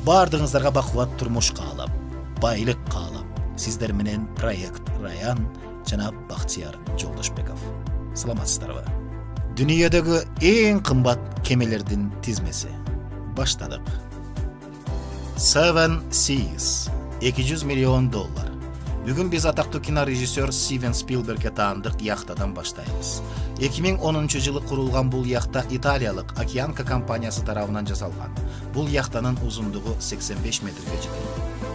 Бардығыңыздарга бақуат турмуш каалап, байлык каалап, сиздер менен проект Раян жана Бактияр Жолдошбеков. Саламатсыздарбы? Дүниедегі ең кымбат кемелердин тизмеси. Баштадык. Seven Seas, $200 миллион. Бүгін біз атақты кинорежиссер Стивен Спилбергке таандык яхтадан баштайбыз. 2010 жылы құрылған бұл яхта италиялық Океанка компаниясы тарабынан жасалған. Бұл яхтанын ұзындығы 85 метрге жетеді.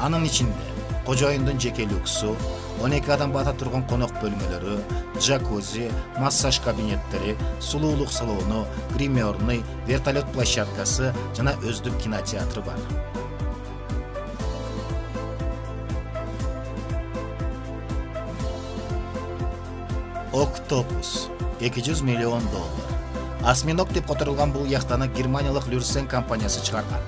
Анын ичинде кожоюндун жеке люксу, 12 адам бата турган конок бөлмөлөрү, джакузи, массаж кабинеттери, сулуулук салону, гримерный, вертолет площадкасы жана өздүк кинотеатры бар. Октопус, $200 миллион. Осьминог деп которулган бул яхтаны германиялык Люрсен компаниясы чыгарган.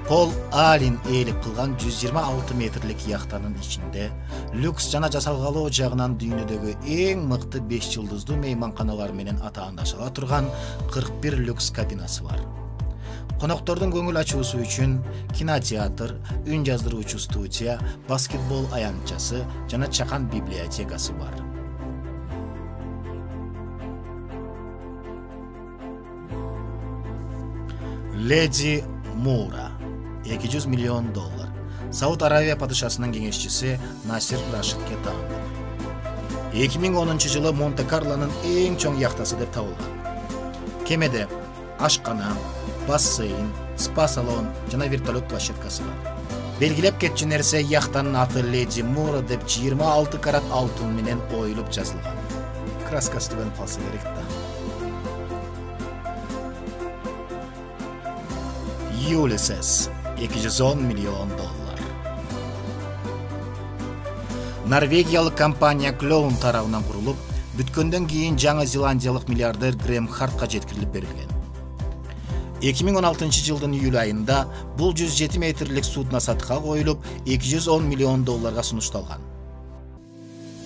Пол Алин ээлик кылган 126 метрлик яхтанын ичинде люкс жана жасалгалоо жагынан дүйнөдөгү эң мыкты 5 жылдыздуу мейманканалар менен атаандашыла турган 41 люкс кабинасы бар. Коноктордун көңүл ачуусу үчүн кинотеатр, үн жаздыруучу студия, баскетбол аянтчасы жана чакан библиотекасы бар. Леди Мура, $200 миллион. Сауд Аравия падышасынын кеңешчиси Насир Рашидке таандык. 2010 жылы Монте-Карлонун эң чоң яхтасы деп табылган. Кемеде ашкана, бассейн, спа-салон жана вертолет площадкасы бар. Белгилеп кетчү нерсе яхтанын аты Леди Мура деп 26 карат алтын менен оюлуп жазылган. Краскасы түбөнүп калса керек да. Ulysses, $210 миллион. Норвегиялык компания Клоун тарабынан курулуп, бүткөндөн кийин Жаңы Зеландиялык миллиардер Грэм Хартка жеткирилип берилген. 2016 жылдын июль айында бул 107 метрлик судна сатыкка коюлуп, $210 миллион сунушталган.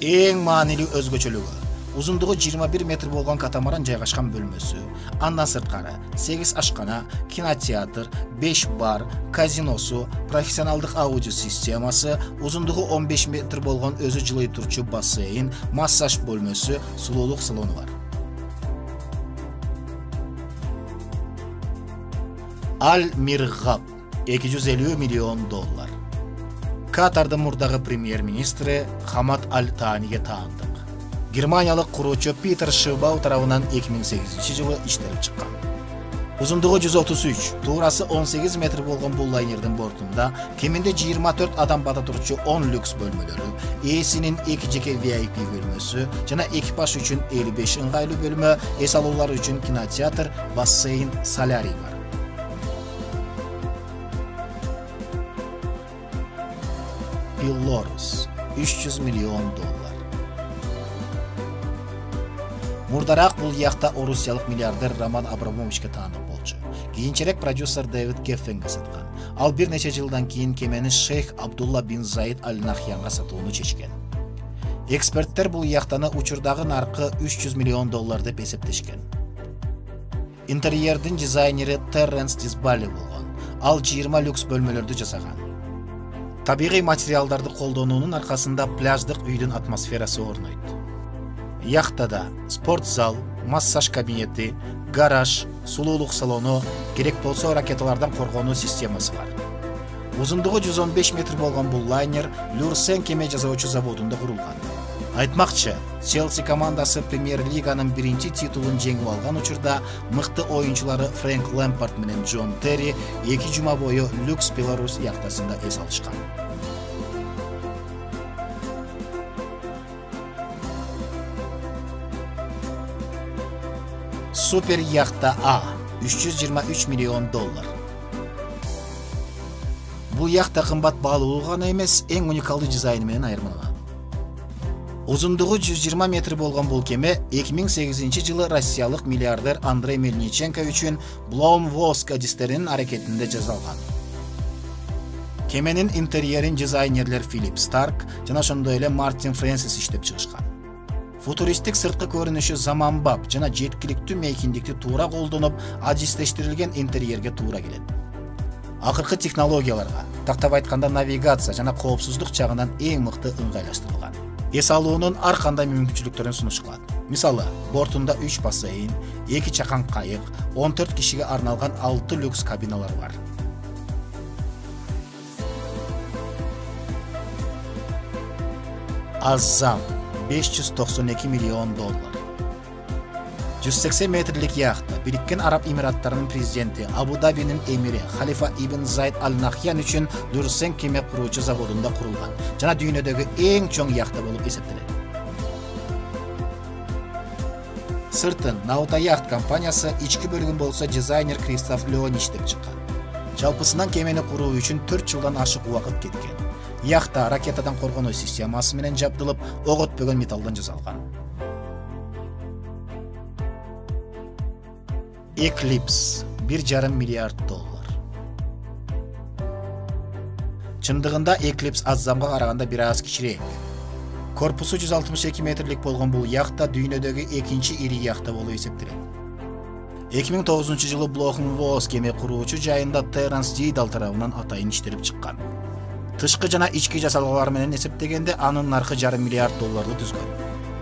Эң маанилүү өзгөчөлүгү узундугу 21 метр болгон катамаран жайгашкан бөлмөсү, андан сырткары 8 ашкана, кинотеатр, 5 бар, казиносу, профессионалдык аудио системасы, узундугу 15 метр болгон өзү жылый турчу бассейн, массаж бөлмөсү, сулуулук салону бар. Аль-Миргаб, $250 миллион. Катардын мурдагы премьер-министри Хамад Аль-Таниге таандык. Германиялык куруучу Питер Шибау тарабынан 2008 жылы иштелип чыккан. Узундугу 133, туурасы 18 метр болгон бул лайнердин бортунда кеминде 24 адам бата турчу 10 люкс бөлмөлөрү, ээсинин 2 жеке VIP бөлмөсү жана экипаж үчүн 55 ыңгайлуу бөлмө, эс алуулар үчүн кинотеатр, бассейн, солярий бар. Пилорус, $300 миллион. Мурдараак бул яхта орусиялык миллиардер Роман Абрамовичке таандык болчу. Кийинчерээк продюсер Дэвид Геффенге саткан. Ал бир нече жылдан кийин кемени Шейх Абдулла бин Заид Аль-Нахьянга сатууну чечкен. Эксперттер бул яхтаны учурдагы наркы $300 миллион деп эсептешкен. Интерьердин дизайнери Терренс Дисбали болгон. Ал 20 люкс бөлмөлөрдү жасаган. Табигый материалдарды колдонуунун аркасында пляждык үйдүн атмосферасы орнойт. Яхтада спортзал, массаж кабинети, гараж, сулуулук салону, керек болсо ракеталардан коргонуу системасы бар. Узундугу 115 метр болгон бул лайнер Люрсен кеме жасоочу заводунда курулган. Айтмакчы, Челси командасы премьер-лиганын биринчи титулун жеңип алган учурда мыкты оюнчулары Фрэнк Лэмпард менен Джон Терри 2 жума бою люкс Беларусь яхтасында эс алышкан. Супер яхта А, $323 миллион. Бул яхта кымбат баалуулугу гана эмес, эң уникалдуу дизайны менен айырмаланган. Узундугу 120 метр болгон бул кеме 2008 жылы россиялык миллиардер Андрей Мельниченко үчүн Blomvosk адистеринин аракетинде жасалган. Кеменин интерьерин дизайнерлер Филипп Старк жана ошондой эле Мартин Фрэнсис иштеп чыгышкан. Футуристик сырткы көрүнүшү заманбап жана жеткиликтүү мейкиндикти туура колдонуп, адистештирилген интерьерге туура келет. Акыркы технологияларга, тактап айтканда навигация жана коопсуздук жагынан эң мыкты ыңгайлаштырылган. Эс алуунун ар кандай мүмкүнчүлүктөрүн сунушталат. Мисалы, бортунда 3 бассейн, 2 чакан кайык, 14 кишиге арналган 6 люкс кабиналар бар. Азам $592 миллион. 180 метрлик яхта Бириккен Араб Эмираттарынын президенти Абу-Дабинин эмири Халифа ибн Зайд аль-Нахьян үчүн Дүрсен кеме куруучу заводунда курулган жана дүйнөдөгү эң чоң яхта болуп эсептелет. Сыртын Nauta Yacht компаниясы ички бөлүгүн болсо дизайнер Кристоф Леон иштеп чыккан. Жалпысынан кемени куруу үчүн 4 жылдан ашык убакыт кеткен. Яхта ракетадан коргонуу системасы менен жабдылып, ок өтпөгөн металлдан жасалган. Eclipse $1,5 миллиард. Чындыгында Eclipse Азамга караганда бир аз кичирээк. Корпусу 162 метрлик болгон бул яхта дүйнөдөгү экинчи ири яхта болуп эсептелет. 2009 жылы Блохен Вос кеме куруучу жайында Теренс Дидал тарабынан атайын иштелип чыккан. Тышкы жана ички жасалгалар менен эсептегенде анын наркы $1,5 миллиард түзгөн.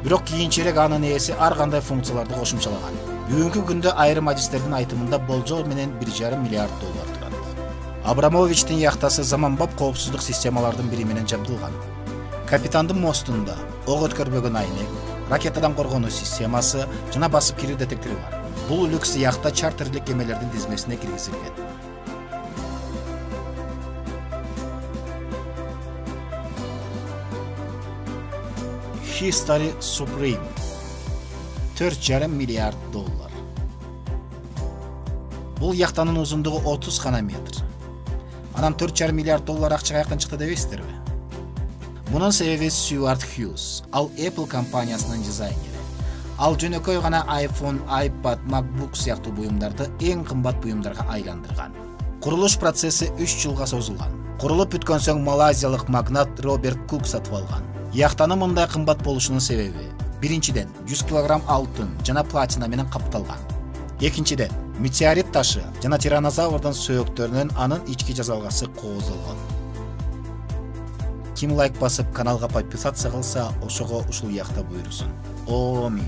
Бирок кийинчерээк анын ээси ар кандай функцияларды кошумчалаган. Бүгүнкү күндө айрым адистердин айтымында болжол менен $1,5 миллиард турат. Абрамовичтин яхтасы заманбап коопсуздук системалардын бири менен жабдылган. Капитандын мостунда ок өткөрбөгөн айнек, ракетадан коргонуу системасы жана басып кирүү детектору бар. Бул люкс яхта чартерлик кемелердин тизмесине киргизилген. History Supreme $4,5 миллиард. Бул яхтанын узундугу 30 гана метр. Анан $4,5 миллиард акча каяктан чыкты дебейсиздерби? Мунун себеби Стюарт Хьюз, ал Apple компаниясынын дизайнери. Ал жөнөкөй гана iPhone, iPad, MacBook сыяктуу буюмдарды эң кымбат буюмдарга айландырган. Курулуш процесси 3 жылга созулган. Курулуп бүткөн соң малайзиялык магнат Роберт Кук сатып алган. Яхтанын мындай кымбат болушунун себеби: биринчиден, 100 кг алтын жана платина менен капталган. Экинчиден, метеорит ташы жана тиранозаврдын сөөктөрүнөн анын ички жасалгасы кооздолгон. Ким лайк басып каналга подписаться кылса, ошого ушул яхта буйрусун. Амин.